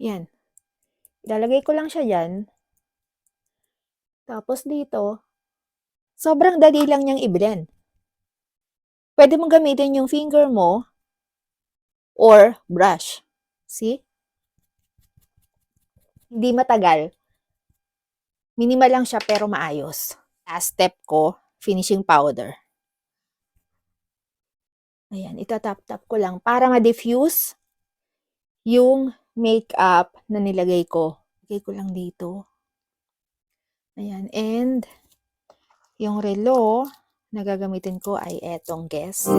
Yan. Ilalagay ko lang siya yan. Tapos dito, sobrang dali lang niyang i-blend. Pwede mong gamitin yung finger mo or brush. See? Hindi matagal. Minimal lang siya pero maayos. Last step ko, finishing powder. Ayan, itatap-tap ko lang para ma-diffuse yung makeup na nilagay ko. Lagay ko lang dito. Ayan, and yung relo na gagamitin ko ay etong Guess.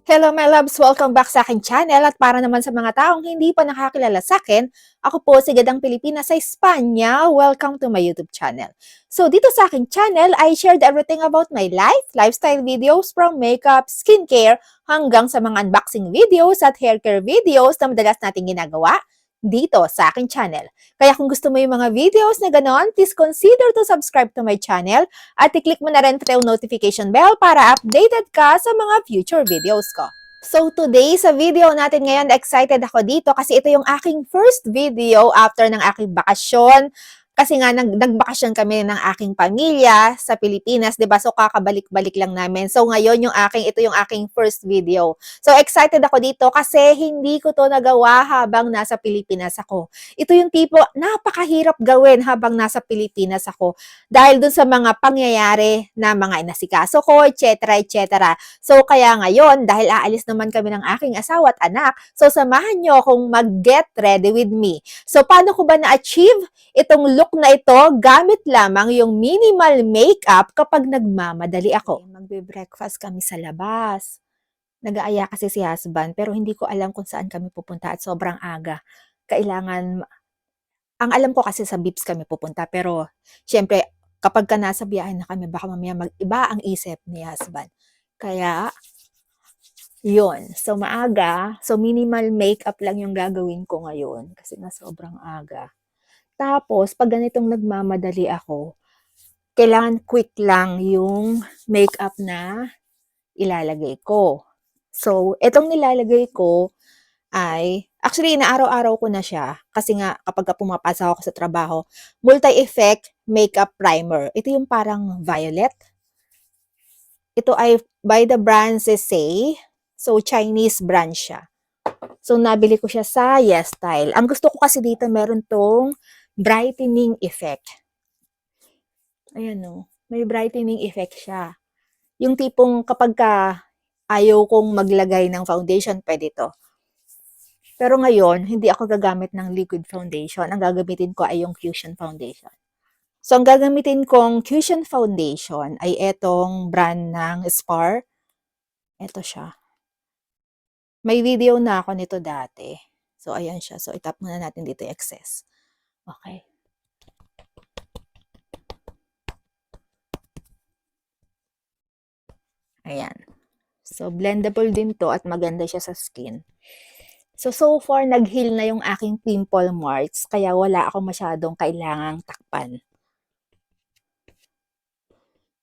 Hello my loves! Welcome back sa aking channel at para naman sa mga taong hindi pa nakakilala sa akin, ako po si Gadang Pilipina sa Espanya. Welcome to my YouTube channel. So dito sa aking channel, I shared everything about my life, lifestyle videos from makeup, skincare, hanggang sa mga unboxing videos at hair care videos na madalas natin ginagawa dito sa aking channel. Kaya kung gusto mo yung mga videos na ganon, please consider to subscribe to my channel at i-click mo na rin yung notification bell para updated ka sa mga future videos ko. So today, sa video natin ngayon, excited ako dito kasi ito yung aking first video after ng aking bakasyon. Kasi nga, nagbakasyon kami ng aking pamilya sa Pilipinas, 'di ba? So kakabalik-balik lang namin. So ngayon, ito yung aking first video. So excited ako dito kasi hindi ko to nagawa habang nasa Pilipinas ako. Ito yung tipo, napakahirap gawin habang nasa Pilipinas ako. Dahil dun sa mga pangyayari na mga inasikaso ko, etc. etc. So kaya ngayon, dahil aalis naman kami ng aking asawa at anak, so samahan nyo akong mag-get ready with me. So paano ko ba na-achieve itong look na ito gamit lamang yung minimal makeup kapag nagmamadali ako? Magbe-breakfast kami sa labas. Nag-aaya kasi si husband pero hindi ko alam kung saan kami pupunta at sobrang aga. Ang alam ko kasi sa Bips kami pupunta pero syempre kapag ka nasa biyahe na kami baka mamaya mag-iba ang isip ni husband. Kaya yun. So, maaga. So, minimal makeup lang yung gagawin ko ngayon kasi nga sobrang aga. Tapos, pag ganitong nagmamadali ako, kailangan quick lang yung makeup na ilalagay ko. So, itong nilalagay ko ay, actually, inaaraw-araw ko na siya kasi nga kapag pumapasok ako sa trabaho, multi-effect makeup primer. Ito yung parang violet. Ito ay by the brand Sesay. So, Chinese brand siya. So, nabili ko siya sa Yes Style. Ang gusto ko kasi dito, meron tong brightening effect. Ayan o. May brightening effect siya. Yung tipong kapag ayaw kong maglagay ng foundation, pwede to. Pero ngayon, hindi ako gagamit ng liquid foundation. Ang gagamitin ko ay yung Cushion Foundation. So, ang gagamitin kong Cushion Foundation ay etong brand ng Spar. Ito siya. May video na ako nito dati. So, ayan siya. So, itap muna natin dito yung excess. Okay. Ayan. So, blendable din to at maganda siya sa skin. So far, nag-heal na yung aking pimple marks, kaya wala akong masyadong kailangang takpan.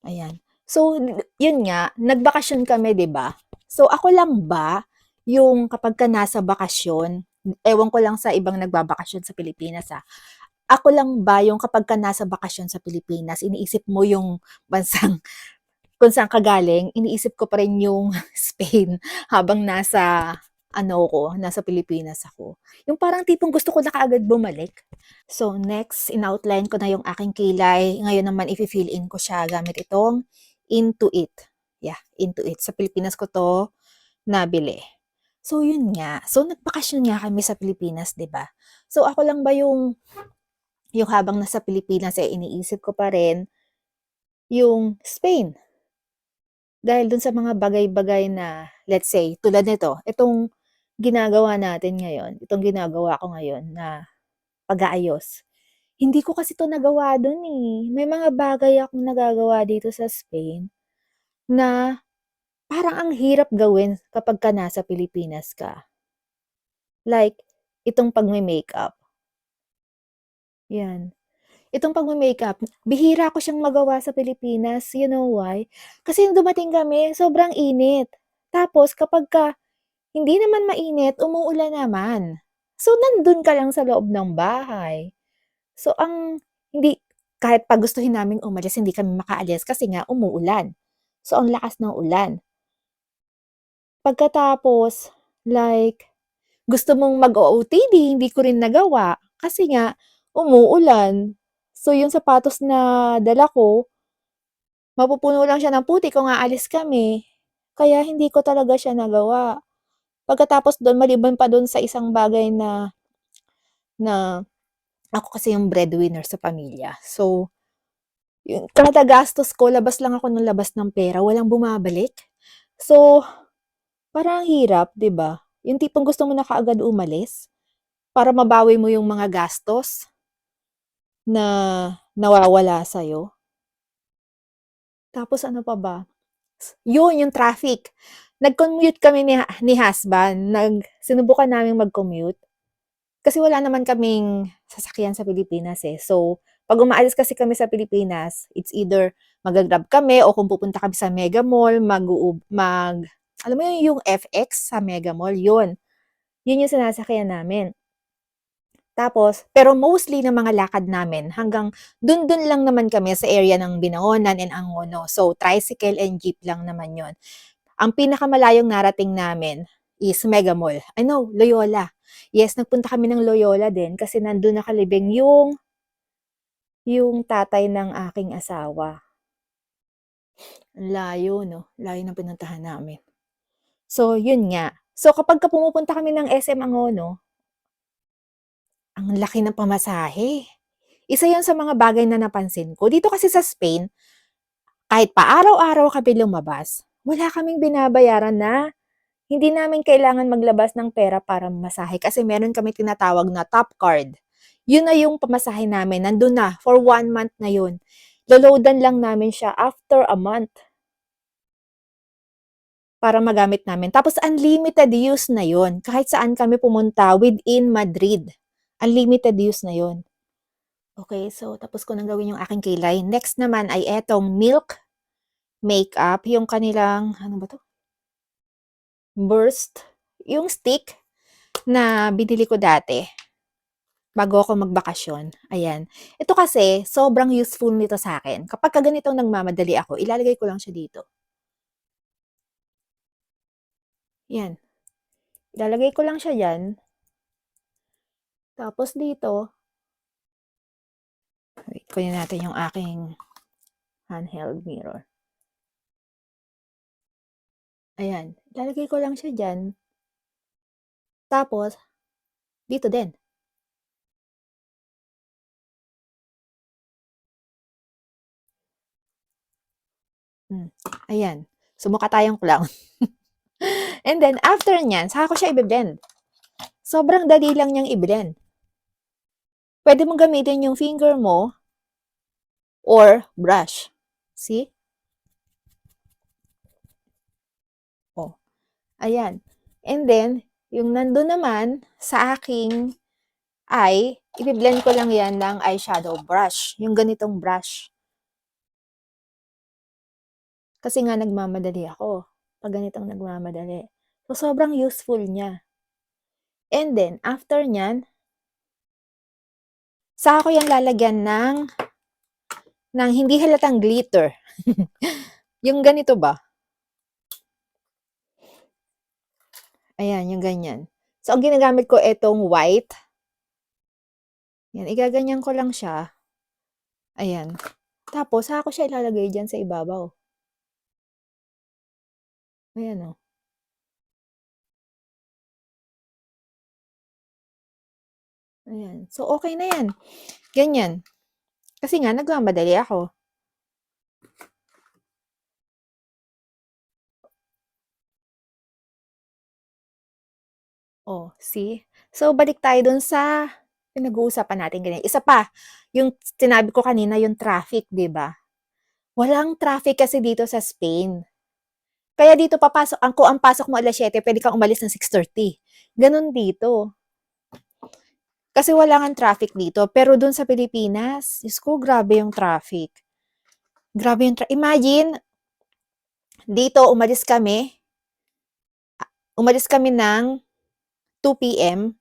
Ayan. So, yun nga, nagbakasyon kami, di ba? So, ako lang ba yung kapag ka nasa bakasyon, ewan ko lang sa ibang nagbabakasyon sa Pilipinas, ako lang ba yung kapag ka nasa bakasyon sa Pilipinas, iniisip mo yung bansang kung saan ka galing, iniisip ko pa rin yung Spain habang nasa nasa Pilipinas ako. Yung parang tipong gusto ko na kaagad bumalik. So next, in-outline ko na yung aking kilay. Ngayon naman i-fill in ko siya gamit itong Into It. Yeah, Into It. Sa Pilipinas ko to nabili. So yun nga. So nagbakasyon nga kami sa Pilipinas, 'di ba? So ako lang ba yung habang nasa Pilipinas iniisip ko pa rin yung Spain. Dahil dun sa mga bagay-bagay na, let's say, tulad nito, itong ginagawa natin ngayon, itong ginagawa ko ngayon na pag-aayos. Hindi ko kasi 'to nagawa dun, eh. May mga bagay akong nagagawa dito sa Spain na parang ang hirap gawin kapagka nasa Pilipinas ka. Like, itong pagme-makeup, 'yan. Itong pagme-makeup, bihira ko siyang magawa sa Pilipinas, you know why? Kasi nung dumating kami sobrang init. Tapos kapagka hindi naman mainit, umuulan naman. So, nandun ka lang sa loob ng bahay. So, hindi kahit pa gustuhin naming umalis, hindi kami makaalis kasi nga umuulan. So, ang lakas ng ulan. Pagkatapos, like, gusto mong mag-OOTD, hindi ko rin nagawa kasi nga umuulan. So, yung sapatos na dala ko, mapupuno lang siya ng putik kung aalis kami. Kaya hindi ko talaga siya nagawa. Pagkatapos dun, maliban pa dun sa isang bagay na na ako kasi yung breadwinner sa pamilya. So, yung kada gastos ko, labas lang ako ng labas ng pera, walang bumabalik. So, parang ang hirap, 'di ba? Yung tipong gusto mo na kaagad umalis para mabawi mo yung mga gastos na nawawala sa'yo. Tapos ano pa ba? Yun, yung traffic. Nag-commute kami ni husband, sinubukan naming mag-commute. Kasi wala naman kaming sasakyan sa Pilipinas, eh. So, 'pag umaalis kasi kami sa Pilipinas, it's either magga-Grab kami o kung pupunta kami sa Mega Mall, alam mo yung FX sa Mega Mall, yun. Yun yung sinasakyan namin. Tapos pero mostly ng mga lakad namin hanggang dun lang naman kami sa area ng Binangonan and Angono. So, tricycle and jeep lang naman yun. Ang pinakamalayong narating namin is Mega Mall. Ay no, Loyola. Yes, nagpunta kami ng Loyola din kasi nandun nakalibing yung tatay ng aking asawa. Ang layo 'no, layo ng pinuntahan namin. So, yun nga. So, kapagka pumupunta kami ng SM Angono, ang laki ng pamasahe. Isa yun sa mga bagay na napansin ko. Dito kasi sa Spain, kahit pa araw-araw kami lumabas, wala kaming binabayaran na hindi namin kailangan maglabas ng pera para mamasahe kasi meron kaming tinatawag na top card. Yun na yung pamasahe namin, nandun na, for 1 month na yun. Loloadan lang namin siya after a month para magamit namin. Tapos unlimited use na yun, kahit saan kami pumunta within Madrid. Unlimited use na yun. Okay, so tapos ko nang gawin yung aking kilay. Next naman ay etong Milk Makeup, yung kanilang, ano ba 'to? Burst, yung stick na binili ko dati bago ako magbakasyon, ayan. Ito kasi sobrang useful nito sa'kin. Kapagka ganitong nagmamadali ako, ilalagay ko lang siya dito. 'Yan, ilalagay ko lang siya diyan, tapos dito, wait kunin natin yung aking handheld mirror. Ayan, ilalagay ko lang siya diyan, tapos dito din. Ayan. So, mukha tayong clown. And then after niyan, saka ko siya ibe-blend. Sobrang dali lang niyang i-blend. Puwede mong gamitin yung finger mo or brush. See? Oh, ayan. And then, yung nandun naman sa aking eye, ibe-blend ko lang yan ng eyeshadow brush, yung ganitong brush. Kasi nga nagmamadali ako, 'pag ganitong nagmamadali. So, sobrang useful niya. And then after niyan, saka ko yan lalagyan ng hindi halatang glitter. Yung ganito ba? Ayan, yung ganyan. So, ang ginagamit ko etong white. Yan, igaganyan ko lang siya. Ayan. Tapos, saka ko siya ilalagay dyan sa ibabaw. Ayan o. Ayan. So, okay na yan. Ganyan. Kasi nga, nagmamadali ako. Oh, see? So, balik tayo dun sa Pinag-uusapan natin ganyan. Isa pa, yung sinabi ko kanina, yung traffic, 'di ba? Walang traffic kasi dito sa Spain. Kaya dito papasok ang pasok mo 7:00, puwede kang umalis ng 6:30. Gano'n dito. Kasi wala ngang traffic dito. Pero dun sa Pilipinas, Diyos ko, grabe yung traffic. Grabe yung imagine, dito umalis kami ng 2 PM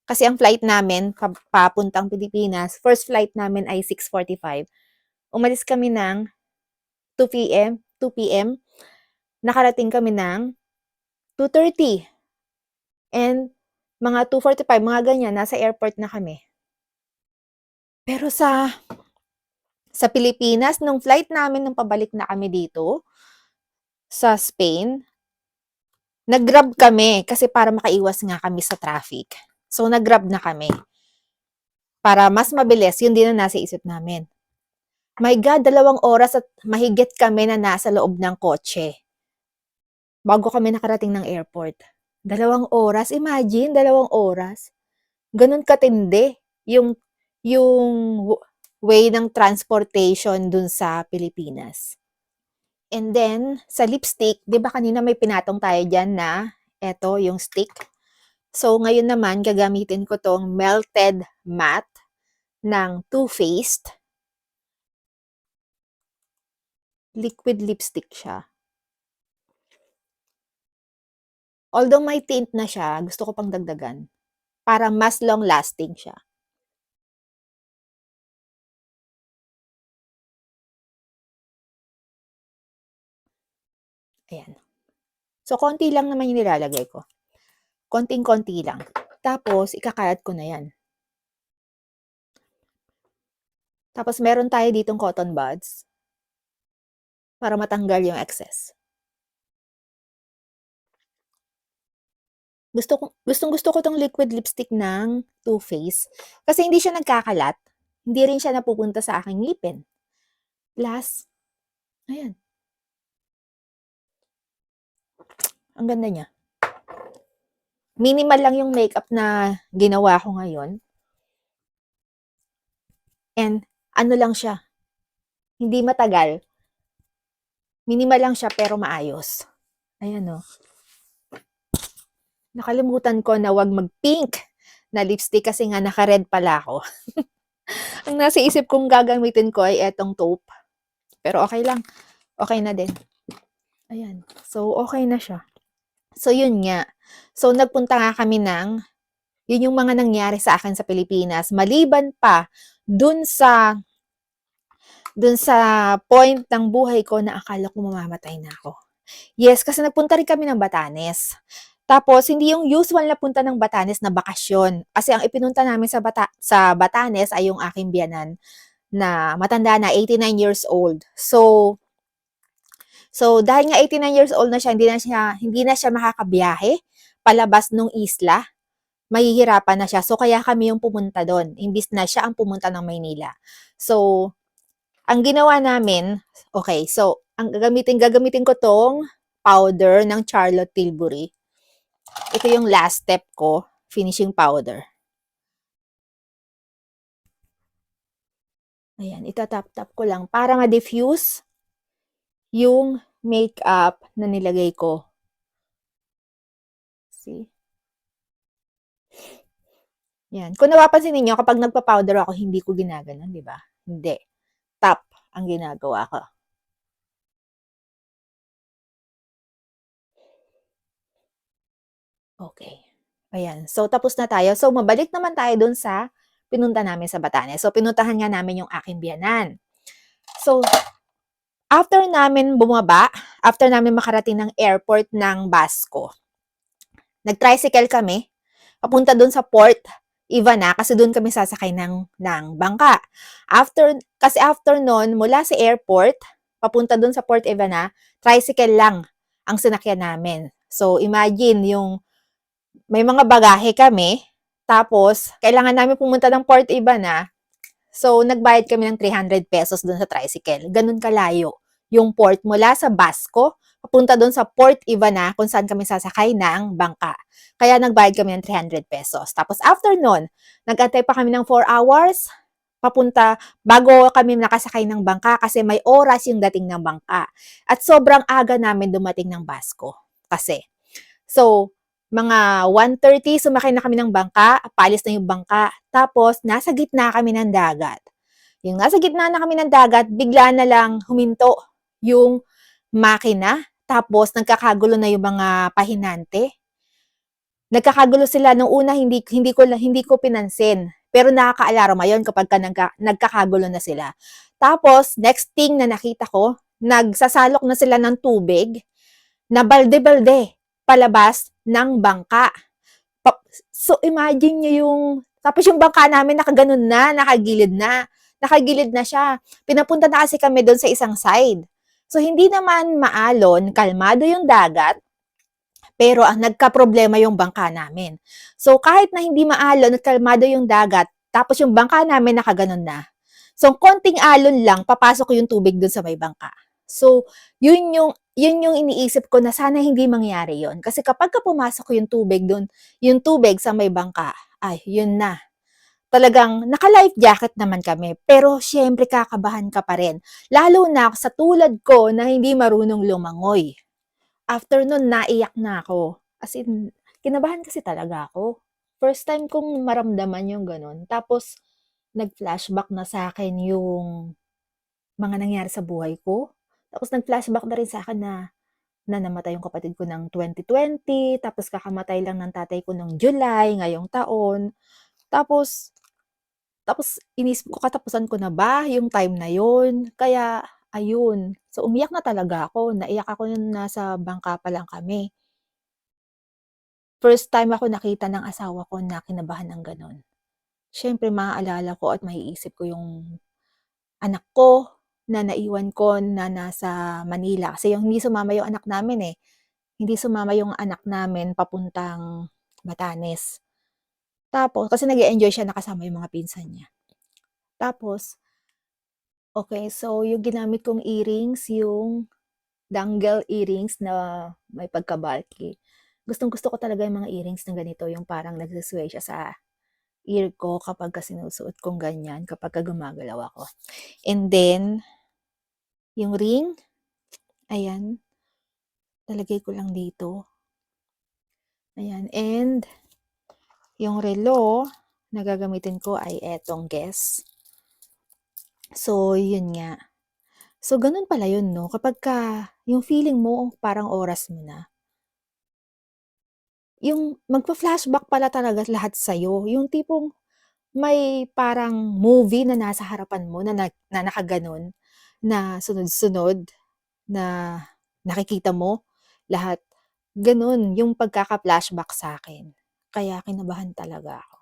kasi ang flight namin papuntang Pilipinas, first flight namin ay 6:45. Umalis kami ng 2 PM, nakarating kami ng 2:30 and mga 2:45, mga ganyan, nasa airport na kami. Pero sa Pilipinas, nung flight namin nung pabalik na kami dito sa Spain, nag-Grab kami kasi para makaiwas nga kami sa traffic. So, nag-Grab na kami. Para mas mabilis, yun din ang nasa isip namin. My God, 2 oras at mahigit kami na nasa loob ng kotse bago kami nakarating ng airport. 2 oras, imagine, 2 oras. Ganun katindi yung way ng transportation dun sa Pilipinas. And then, sa lipstick, 'di ba kanina may pinatong tayo diyan na eto yung stick. So, ngayon naman gagamitin ko 'tong Melted Matte ng Too Faced. Liquid lipstick siya. Although may tint na siya, gusto ko pang dagdagan para mas long lasting siya. Ayan. So, konti lang naman yung nilalagay ko. Konting-konti lang. Tapos, ikakalat ko na yan. Tapos, meron tayo ditong cotton buds para matanggal yung excess. Gustong-gusto ko tong liquid lipstick ng Too Faced kasi hindi siya nagkakalat. Hindi rin siya napupunta sa aking ngipin. Plus, ayan. Ang ganda niya. Minimal lang yung makeup na ginawa ko ngayon. And ano lang siya, hindi matagal. Minimal lang siya pero maayos. Ayan o. Nakalimutan ko na wag mag-pink na lipstick kasi nga naka-red pala ako. Ang nasa isip kong gagamitin ko ay etong taupe. Pero okay lang. Okay na din. Ayan. So, okay na siya. So, yun nga. So, nagpunta nga kami yun yung mga nangyari sa akin sa Pilipinas. Maliban pa dun sa point ng buhay ko na akala ko mamamatay na ako. Yes, kasi nagpunta rin kami ng Batanes. Tapos, hindi yung usual na punta ng Batanes na bakasyon. Kasi ang ipinunta namin sa Batanes ay yung aking biyanan na matanda na, 89 years old. So dahil nga 89 years old na siya, hindi na siya makakabiyahe palabas nung isla. Mahihirapan na siya. So, kaya kami yung pumunta doon. Imbis na siya ang pumunta ng Maynila. So, ang ginawa namin, okay, so, gagamitin ko tong powder ng Charlotte Tilbury. Ito yung last step ko, finishing powder. Ayan, itatap-tap ko lang para ma-diffuse yung makeup na nilagay ko. See? Yan. Kung napapansin niyo kapag nagpa-powder ako, hindi ko ginaganon, di ba? Hindi. Tap ang ginagawa ko. Okay. Ayan. So, tapos na tayo. So, mabalik naman tayo dun sa pinunta namin sa Batanes. So, pinuntahan nga namin yung aking biyanan. So, after namin makarating ng airport ng Basco, nag-tricycle kami, papunta dun sa Port Ivana kasi dun kami sasakay ng bangka. Kasi after nun, mula sa airport, papunta dun sa Port Ivana, tricycle lang ang sinakyan namin. So, imagine may mga bagahe kami, tapos kailangan namin pumunta ng Port Ivana. So, nagbayad kami ng 300 pesos dun sa tricycle. Ganun kalayo yung port mula sa Basco papunta doon sa Port Ivana kung saan kami sasakay ng bangka. Kaya nagbayad kami ng 300 pesos. Tapos after nun, nag-antay pa kami ng 4 hours papunta bago kami nakasakay ng bangka kasi may oras yung dating ng bangka. At sobrang aga namin dumating ng Basco. Kasi, so, mga 1:30 sumakay na kami ng bangka, paalis na yung bangka. Tapos, nasa gitna kami ng dagat. Yung nasa gitna na kami ng dagat, bigla na lang huminto yung makina. Tapos, nagkakagulo na yung mga pahinante. Nagkakagulo sila nung una hindi ko pinansin. Pero nakaka-alarma 'yon kapag nagkakagulo na sila. Tapos next thing na nakita ko, nagsasalok na sila ng tubig na balde-balde palabas ng bangka. So imagine niyo tapos yung bangka namin nakaganon na, nakagilid na. Nakagilid na siya. Pinapunta na kasi kami doon sa isang side. So hindi naman maalon, kalmado yung dagat, pero ang nagkaproblema yung bangka namin. So kahit na hindi maalon at kalmado yung dagat, tapos yung bangka namin nakaganon na. So konting alon lang, papasok yung tubig dun sa may bangka. So yun yung iniisip ko na sana hindi mangyari yon. Kasi kapag pumasok yung tubig dun, yung tubig sa may bangka, ay yun na. Talagang naka-life jacket naman kami, pero syempre kakabahan ka pa rin. Lalo na sa tulad ko na hindi marunong lumangoy. After nun, naiyak na ako. As in, kinabahan kasi talaga ako. First time kong maramdaman yung gano'n. Tapos, nag-flashback na sa akin yung mga nangyari sa buhay ko. Tapos, nag-flashback na rin sa akin na namatay yung kapatid ko ng 2020. Tapos, kakamatay lang ng tatay ko ng July, ngayong taon. Tapos, inisip ko, katapusan ko na ba yung time na yun? Kaya, ayun. So, umiyak na talaga ako. Naiyak ako nung nasa bangka pa lang kami. First time ako nakita ng asawa ko na kinabahan ng gano'n. Siyempre maaalala ko at maiisip ko yung anak ko na naiwan ko na nasa Manila. Kasi yung hindi sumama yung anak namin, eh. Hindi sumama yung anak namin papuntang Batanes. Tapos kasi nag-e-enjoy siya na kasama yung mga pinsan niya. Tapos, okey, so yung ginamit kong earrings, yung dangle earrings na may pagka-bulky. Gustong-gusto ko talaga yung mga earrings na ganito, yung parang nagse-sway siya sa ear ko kapagka sinusuot kong ganyan, kapagka gumagalaw ako. And then, yung ring, ayan, lalagay ko lang dito. Ayan, and yung relo na gagamitin ko ay etong Guess. So, yun nga. So, ganun pala yun, no? Kapagka yung feeling mo parang oras mo na, yung magfa-flashback pala talaga lahat sa'yo. Yung tipong may parang movie na nasa harapan mo na nakaganon, na sunod-sunod, na nakikita mo lahat. Gano'n yung pagkaka-flashback sa'kin. Kaya kinabahan talaga ako.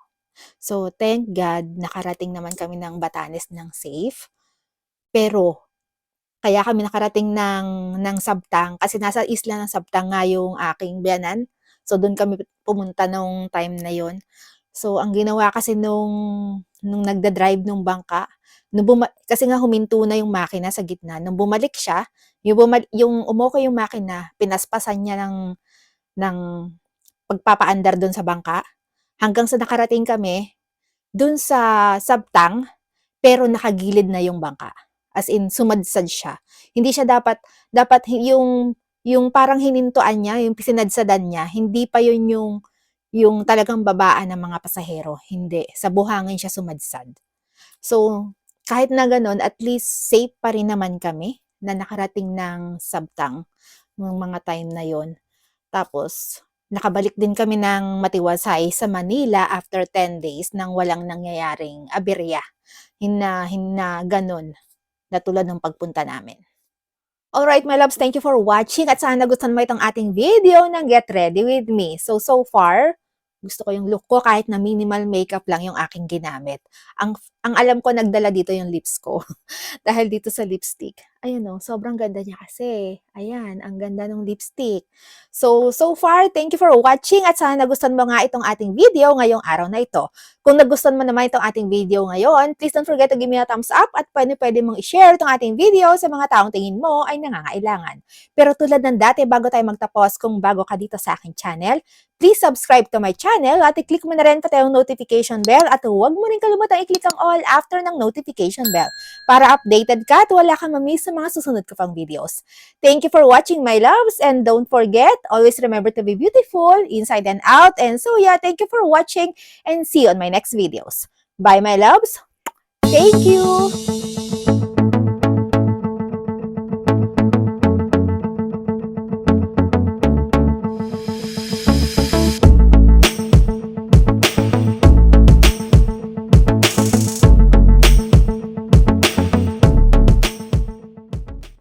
So, thank God nakarating naman kami ng Batanes ng safe. Pero kaya kami nakarating ng Sabtang kasi nasa isla ng Sabtang nga yung aking biyenan. So, dun kami pumunta nung time na yon. So, ang ginawa kasi nung nagda-drive nung bangka, kasi nga huminto na yung makina sa gitna. Nung bumalik siya, yung umoko yung makina, pinaspasan niya ng pagpapaandar dun sa bangka hanggang sa nakarating kami dun sa Sabtang, pero nakagilid na yung bangka. As in, sumadsad siya. Hindi siya dapat yung parang hinintuan niya, yung sinadsadan niya, hindi pa yun yung talagang babaan ng mga pasahero. Hindi. Sa buhangin siya sumadsad. So, kahit na gano'n, at least safe pa rin naman kami na nakarating ng Sabtang nung mga time na yon. Tapos, nakabalik din kami ng matiwasay sa Manila after 10 days nang walang nangyayaring aberya. Hina gano'n na tulad ng pagpunta namin. Alright, my loves, thank you for watching at sana nagustuhan mo itong ating video ng Get Ready With Me. So far, gusto ko yung look ko kahit na minimal makeup lang yung aking ginamit. Ang alam ko, nagdala dito yung lips ko dahil dito sa lipstick. Ayan o, sobrang ganda niya kasi. Ayan, ang ganda ng lipstick. So far, thank you for watching at sana nagustuhan mo nga itong ating video ngayong araw na ito. Kung nagustuhan mo naman itong ating video ngayon, please don't forget to give me a thumbs up at pwede mong i-share itong ating video sa mga taong tingin mo ay nangangailangan. Pero tulad ng dati, bago tayo magtapos, kung bago ka dito sa aking channel, please subscribe to my channel at i-click mo na rin pati yung notification bell at huwag mo rin kalimutan i-click ang all after ng notification bell para updated ka at wala kang mamiss sa mga susunod ko pang videos. Thank you for watching, my loves, and don't forget, always remember to be beautiful inside and out. And so yeah, thank you for watching and see you on my next videos. Bye, my loves. Thank you.